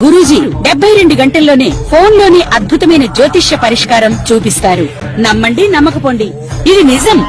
గురూజీ 72 గంటల్లోనే ఫోన్లోని అద్భుతమైన జ్యోతిష్య పరిష్కారం చూపిస్తారు. నమ్మండి, నమ్మకపోండి, ఇది నిజం.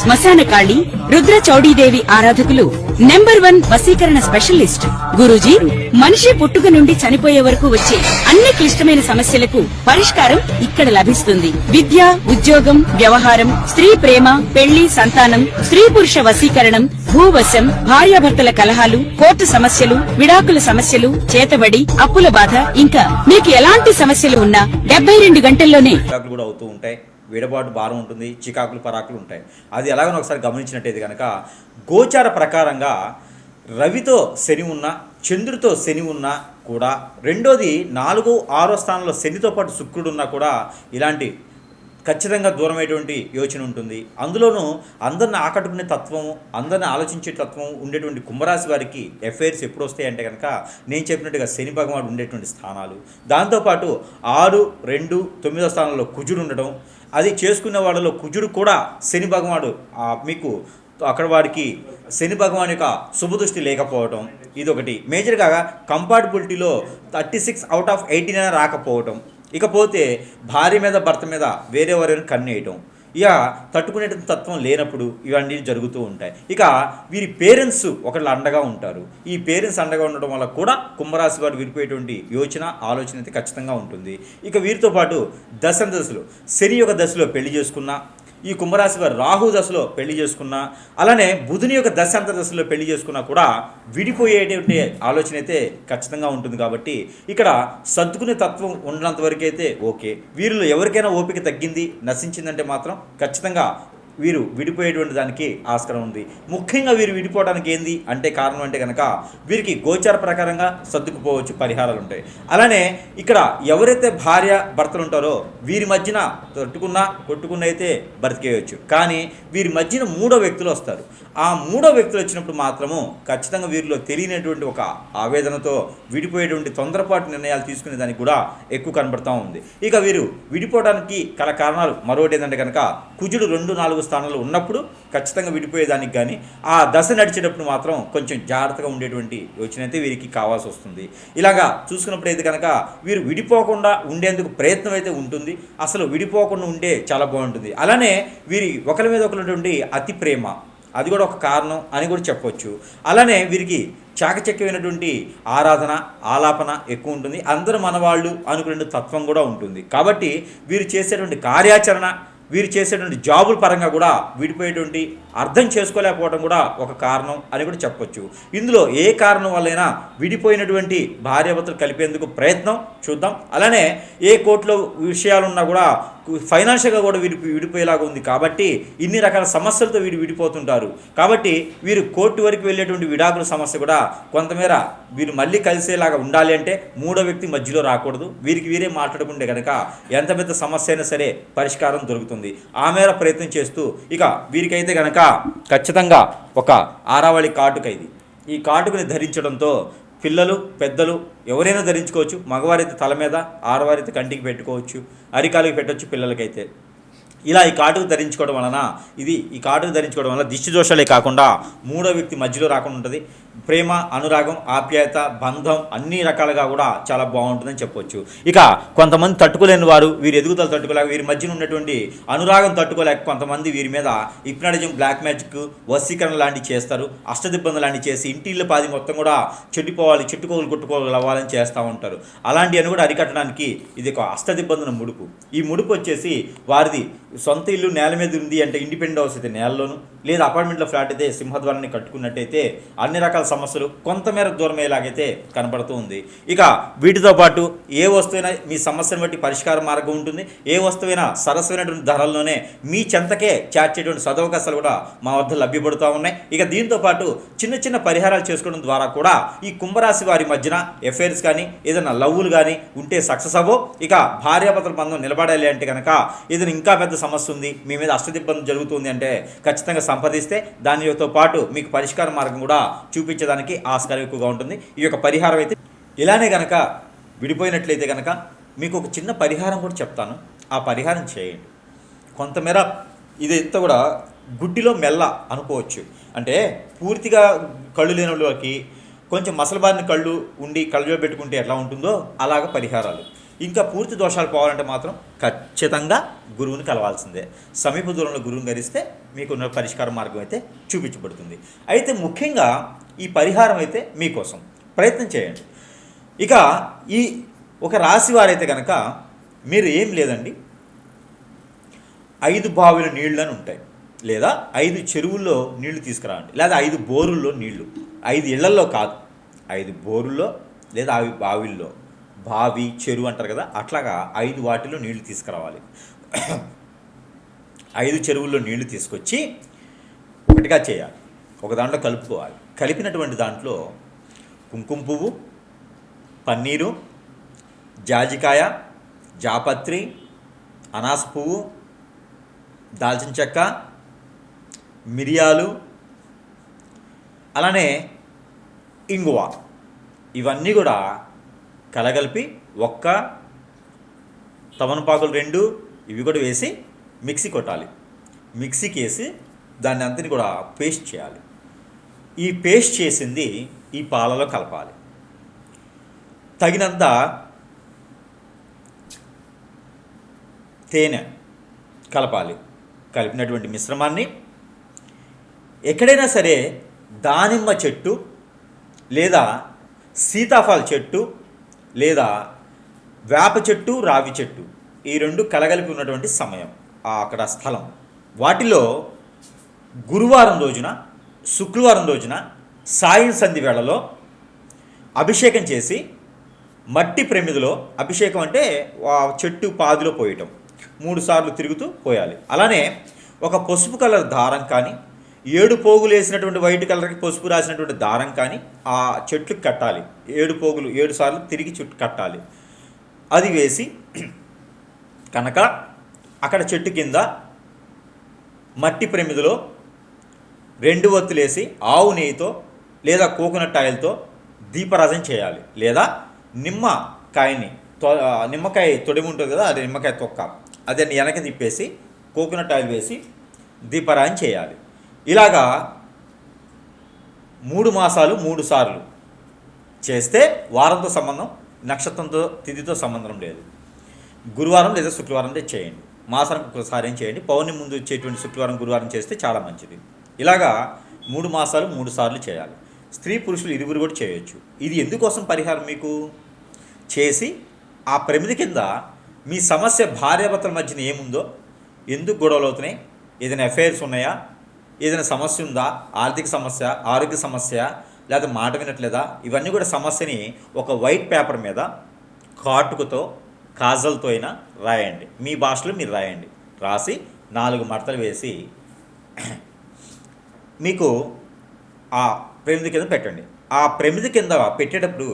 శ్మశాన కాళి రుద్ర చౌడీదేవి ఆరాధకులు నంబర్ 1 వశీకరణ స్పెషలిస్ట్ గురూజీ. మనిషి పుట్టుక నుండి చనిపోయే వరకు వచ్చే అన్ని క్లిష్టమైన సమస్యలకు పరిష్కారం ఇక్కడ లభిస్తుంది. విద్య, ఉద్యోగం, వ్యవహారం, స్త్రీ ప్రేమ, పెళ్లి, సంతానం, స్త్రీ పురుష వశీకరణం, భూవశం, భార్యాభర్తల కలహాలు, కోర్టు సమస్యలు, విడాకుల సమస్యలు, చేతబడి, అప్పుల బాధ, ఇంకా మీకు ఎలాంటి సమస్యలు ఉన్నా 72 గంటల్లోనే కూడా అవుతూ ఉంటాయి. విడబాటు భారం ఉంటుంది, చికాకులు పరాకులు ఉంటాయి. అది ఎలాగో ఒకసారి గమనించినట్టయితే కనుక గోచార ప్రకారంగా రవితో శని ఉన్నా, చంద్రుడితో శని ఉన్నా కూడా, రెండోది 4, 6వ స్థానంలో శనితో పాటు శుక్రుడు ఉన్నా కూడా ఇలాంటి ఖచ్చితంగా దూరమైనటువంటి యోచన ఉంటుంది. అందులోనూ అందరిని ఆకట్టుకునే తత్వము, అందరిని ఆలోచించే తత్వం ఉండేటువంటి కుంభరాశి వారికి ఎఫైర్స్ ఎప్పుడు వస్తాయంటే కనుక నేను చెప్పినట్టుగా శని భగవానుడు ఉండేటువంటి స్థానాలు, దాంతోపాటు 6, 2, 9వ స్థానంలో కుజుడు ఉండడం, అది చేసుకునే వాళ్ళలో కుజుడు కూడా శని భగవానుడు మీకు అక్కడ వారికి శని భగవాన్ యొక్క శుభదృష్టి లేకపోవటం, ఇదొకటి మేజర్గా కంపాటబిలిటీలో 36 అవుట్ ఆఫ్ 89 రాకపోవటం, ఇకపోతే భార్య మీద భర్త మీద వేరే వారిని కన్నేయటం, ఇక తట్టుకునే తత్వం లేనప్పుడు ఇవన్నీ జరుగుతూ ఉంటాయి. ఇక వీరి పేరెంట్స్ ఒకళ్ళు అండగా ఉంటారు. ఈ పేరెంట్స్ అండగా ఉండడం వల్ల కూడా కుంభరాశి వారు విడిపోయేటువంటి యోచన, ఆలోచన అయితే ఖచ్చితంగా ఉంటుంది. ఇక వీరితో పాటు దశలో శని యొక్క దశలో పెళ్లి చేసుకున్న, ఈ కుంభరాశి వారు రాహు దశలో పెళ్లి చేసుకున్నా, అలానే బుధుని యొక్క దశలో పెళ్లి చేసుకున్నా కూడా విడిపోయేటువంటి ఆలోచన అయితే ఖచ్చితంగా ఉంటుంది. కాబట్టి ఇక్కడ సర్దుకునే తత్వం ఉన్నంత వరకు అయితే ఓకే. వీరిలో ఎవరికైనా ఓపిక తగ్గింది, నశించిందంటే మాత్రం ఖచ్చితంగా వీరు విడిపోయేటువంటి దానికి ఆస్కారం ఉంది. ముఖ్యంగా వీరు విడిపోవడానికి ఏంది అంటే కారణం అంటే కనుక వీరికి గోచార ప్రకారంగా సర్దుకుపోవచ్చు, పరిహారాలు ఉంటాయి. అలానే ఇక్కడ ఎవరైతే భార్య భర్తలు ఉంటారో వీరి మధ్యన కొట్టుకున్న అయితే బ్రతికేయచ్చు. కానీ వీరి మధ్యన 3వ వ్యక్తులు వస్తారు. ఆ 3వ వ్యక్తులు వచ్చినప్పుడు మాత్రము ఖచ్చితంగా వీరిలో తెలియనటువంటి ఒక ఆవేదనతో విడిపోయేటువంటి తొందరపాటు నిర్ణయాలు తీసుకునే దానికి కూడా ఎక్కువ కనబడతా ఉంది. ఇక వీరు విడిపోవడానికి గల కారణాలు మరొకటి ఏంటంటే కనుక కుజుడు 2, 4 స్థానంలో ఉన్నప్పుడు ఖచ్చితంగా విడిపోయేదానికి, కానీ ఆ దశ నడిచేటప్పుడు మాత్రం కొంచెం జాగ్రత్తగా ఉండేటువంటి యోచన అయితే వీరికి కావాల్సి వస్తుంది. ఇలాగా చూసుకున్నప్పుడు అయితే కనుక వీరు విడిపోకుండా ఉండేందుకు ప్రయత్నం అయితే ఉంటుంది. అసలు విడిపోకుండా ఉంటే చాలా బాగుంటుంది. అలానే వీరి ఒకరి మీద ఒకరి అతి ప్రేమ, అది కూడా ఒక కారణం అని కూడా చెప్పవచ్చు. అలానే వీరికి చాకచక్యమైనటువంటి ఆరాధన, ఆలాపన ఎక్కువ ఉంటుంది. అందరూ మనవాళ్ళు అనుకునే తత్వం కూడా ఉంటుంది. కాబట్టి వీరు చేసేటువంటి కార్యాచరణ, వీరు చేసేటువంటి జాబుల పరంగా కూడా విడిపోయేటువంటి అర్థం చేసుకోలేకపోవడం కూడా ఒక కారణం అని కూడా చెప్పొచ్చు. ఇందులో ఏ కారణం వల్లైనా విడిపోయినటువంటి భార్యాభర్తలు కలిపేందుకు ప్రయత్నం చూద్దాం. అలానే ఏ కోర్టులో విషయాలున్నా కూడా ఫైనాన్షియల్గా కూడా విడిపోయేలాగా ఉంది. కాబట్టి ఇన్ని రకాల సమస్యలతో వీరు విడిపోతుంటారు. కాబట్టి వీరు కోర్టు వరకు వెళ్ళేటువంటి విడాకుల సమస్య కూడా కొంతమేర వీరు మళ్ళీ కలిసేలాగా ఉండాలి అంటే 3వ వ్యక్తి మధ్యలో రాకూడదు. వీరికి వీరే మాట్లాడుకుంటే కనుక ఎంత పెద్ద సమస్య అయినా సరే పరిష్కారం దొరుకుతుంది. ఆ మేర ప్రయత్నం చేస్తూ ఇక వీరికైతే కనుక ఖచ్చితంగా ఒక ఆరావళి కాటుక, ఈ కాటుకని ధరించడంతో పిల్లలు, పెద్దలు ఎవరైనా ధరించుకోవచ్చు. మగవారైతే తల మీద, ఆడవారైతే కంటికి పెట్టుకోవచ్చు, అరికాలికి పెట్టవచ్చు పిల్లలకైతే. ఇలా ఈ కాటుకు ధరించుకోవడం వలన దిష్టి దోషాలే కాకుండా 3వ వ్యక్తి మధ్యలో రాకుండా ఉంటుంది. ప్రేమ, అనురాగం, ఆప్యాయత, బంధం అన్ని రకాలుగా కూడా చాలా బాగుంటుందని చెప్పొచ్చు. ఇక కొంతమంది తట్టుకోలేని వారు వీరి ఎదుగుదల తట్టుకోలేక, వీరి మధ్యన ఉన్నటువంటి అనురాగం తట్టుకోలేక కొంతమంది వీరి మీద హిప్నాటిజం, బ్లాక్ మ్యాజిక్, వశీకరణ లాంటివి చేస్తారు. అష్టదిబ్బంది లాంటివి చేసి ఇంటిళ్ళ పాది మొత్తం కూడా చెడిపోవాలి, చెట్టుకోగలు కొట్టుకోగలు అవ్వాలని చేస్తూ ఉంటారు. అలాంటివన్నీ కూడా అరికట్టడానికి ఇది ఒక అష్టదిబ్బందుల ముడుపు. ఈ ముడుపు వచ్చేసి వారిది సొంత ఇల్లు నేల మీద ఉంది అంటే ఇండిపెండెంట్ హౌస్ అయితే నేలలోను, లేదా అపార్ట్మెంట్లో ఫ్లాట్ అయితే సింహద్వారాన్ని కట్టుకున్నట్టయితే అన్ని రకాల సమస్యలు కొంతమేర దూరమయ్యేలాగైతే కనబడుతూ ఉంది. ఇక వీటితో పాటు ఏ వస్తువైనా మీ సమస్యను బట్టి పరిష్కార మార్గం ఉంటుంది. ఏ వస్తువైనా సరసమైనటువంటి ధరల్లోనే మీ చెంతకే చేర్చేటువంటి సదవకాశాలు కూడా మా వద్ద లభ్యపడుతూ ఉన్నాయి. ఇక దీంతో పాటు చిన్న చిన్న పరిహారాలు చేసుకోవడం ద్వారా కూడా ఈ కుంభరాశి వారి మధ్యన ఎఫైర్స్ కానీ ఏదైనా లవ్వులు కానీ ఉంటే సక్సెస్ అవ్వో, ఇక భార్యాభర్తల బంధం నిలబడాలి అంటే కనుక ఏదైనా ఇంకా పెద్ద సమస్య ఉంది, మీ మీద అష్టదిబ్బంది జరుగుతుంది అంటే ఖచ్చితంగా సంప్రదిస్తే దానితో పాటు మీకు పరిష్కార మార్గం కూడా చూపించడానికి ఆస్కారం ఎక్కువగా ఉంటుంది. ఈ యొక్క పరిహారం అయితే ఇలానే కనుక విడిపోయినట్లయితే కనుక మీకు ఒక చిన్న పరిహారం కూడా చెప్తాను. ఆ పరిహారం చేయండి. కొంతమేర ఇదంతా కూడా గుడ్డిలో మెల్ల అనుకోవచ్చు. అంటే పూర్తిగా కళ్ళు లేని వాళ్ళకి కొంచెం మసలబారిన కళ్ళు ఉండి కళ్ళలో పెట్టుకుంటే ఎట్లా ఉంటుందో అలాగ పరిహారాలు. ఇంకా పూర్తి దోషాలు పోవాలంటే మాత్రం ఖచ్చితంగా గురువుని కలవాల్సిందే. సమీప దూరంలో గురువుని కలిస్తే మీకున్న పరిష్కార మార్గం అయితే చూపించబడుతుంది. అయితే ముఖ్యంగా ఈ పరిహారం అయితే మీకోసం ప్రయత్నం చేయండి. ఇక ఈ ఒక రాశి వారైతే కనుక మీరు ఏం లేదండి, 5 బావిల నీళ్ళు అని ఉంటాయి, లేదా 5 చెరువుల్లో నీళ్లు తీసుకురావండి, లేదా 5 బోరుల్లో నీళ్లు. 5 ఇళ్లల్లో కాదు, 5 బోరుల్లో లేదా 5 బావిల్లో, బావి చెరువు అంటారు కదా, అట్లాగా 5 వాటిలో నీళ్లు తీసుకురావాలి. 5 చెరువుల్లో నీళ్లు తీసుకొచ్చి ఒకటిగా చేయాలి. ఒక దాంట్లో కలుపుకోవాలి. కలిపినటువంటి దాంట్లో కుంకుమ పువ్వు, పన్నీరు, జాజికాయ, జాపత్రి, అనాస పువ్వు, దాల్చిన చెక్క, మిరియాలు, అలానే ఇంగువ, ఇవన్నీ కూడా కలగలిపి ఒక్క తమలపాకులు 2 ఇవి కూడా వేసి మిక్సీ కొట్టాలి. మిక్సీకి వేసి దాన్ని అంతని కూడా పేస్ట్ చేయాలి. ఈ పేస్ట్ చేసింది ఈ పాలలో కలపాలి. తగినంత తేనె కలపాలి. కలిపినటువంటి మిశ్రమాన్ని ఎక్కడైనా సరే దానిమ్మ చెట్టు లేదా సీతాఫల చెట్టు లేదా వేప చెట్టు, రావి చెట్టు, ఈ 2 కలగలిపి ఉన్నటువంటి సమయం అక్కడ స్థలం, వాటిలో గురువారం రోజున, శుక్రవారం రోజున సాయం సంధి వేళలో అభిషేకం చేసి మట్టి ప్రమిదిలో, అభిషేకం అంటే చెట్టు పాదిలో పోయటం, 3 సార్లు తిరుగుతూ పోయాలి. అలానే ఒక పసుపు కలర్ దారం కానీ, 7 పోగులు వేసినటువంటి వైట్ కలర్కి పసుపు రాసినటువంటి దారం కానీ ఆ చెట్లుకి కట్టాలి. 7 పోగులు 7 సార్లు తిరిగి చుట్టూ కట్టాలి. అది వేసి కనుక అక్కడ చెట్టు కింద మట్టి ప్రమిదిలో 2 ఒత్తులేసి ఆవు నెయ్యితో లేదా కోకోనట్ ఆయిల్తో దీపారాధన చేయాలి. లేదా నిమ్మకాయ తొడిమి ఉంటుంది కదా, అది నిమ్మకాయ తొక్క, అదని వెనక తిప్పేసి కోకోనట్ ఆయిల్ వేసి దీపారాధన చేయాలి. ఇలాగా 3 మాసాలు 3 సార్లు చేస్తే వారంతో సంబంధం, నక్షత్రంతో తిథితో సంబంధం లేదు. గురువారం లేదా శుక్రవారం చేయండి. మాసానికి ఒకసారి ఏం చేయండి. పౌర్ణమి ముందు వచ్చేటువంటి శుక్రవారం, గురువారం చేస్తే చాలా మంచిది. ఇలాగా 3 మాసాలు 3 సార్లు చేయాలి. స్త్రీ పురుషులు ఇరువురు కూడా చేయొచ్చు. ఇది ఎందుకోసం పరిహారం మీకు చేసి ఆ ప్రమిది కింద మీ సమస్య భార్యాభర్తల మధ్యన ఏముందో, ఎందుకు గొడవలు అవుతున్నాయి, ఏదైనా అఫైర్స్ ఉన్నాయా, ఏదైనా సమస్య ఉందా, ఆర్థిక సమస్య, ఆరోగ్య సమస్య, లేదా మాట వినట్లేదా, ఇవన్నీ కూడా సమస్యని ఒక వైట్ పేపర్ మీద కాటుకతో, కాజల్తో అయినా రాయండి. మీ భాషలో మీరు రాయండి. రాసి 4 మడతలు వేసి మీకు ఆ ప్రమిది కింద పెట్టండి. ఆ ప్రమిది కింద పెట్టేటప్పుడు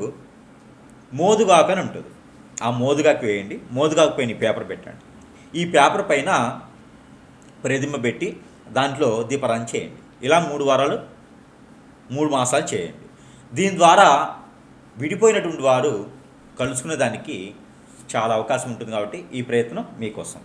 మోదుగాకు అని ఉంటుంది, ఆ మోదుగాకు వేయండి. మోదుగాకు పైన ఈ పేపర్ పెట్టండి. ఈ పేపర్ పైన ప్రతిమ పెట్టి దాంట్లో దీపారాధన చేయండి. ఇలా 3 వారాలు 3 మాసాలు చేయండి. దీని ద్వారా విడిపోయినటువంటి వారు కలుసుకునే దానికి చాలా అవకాశం ఉంటుంది. కాబట్టి ఈ ప్రయత్నం మీకోసం.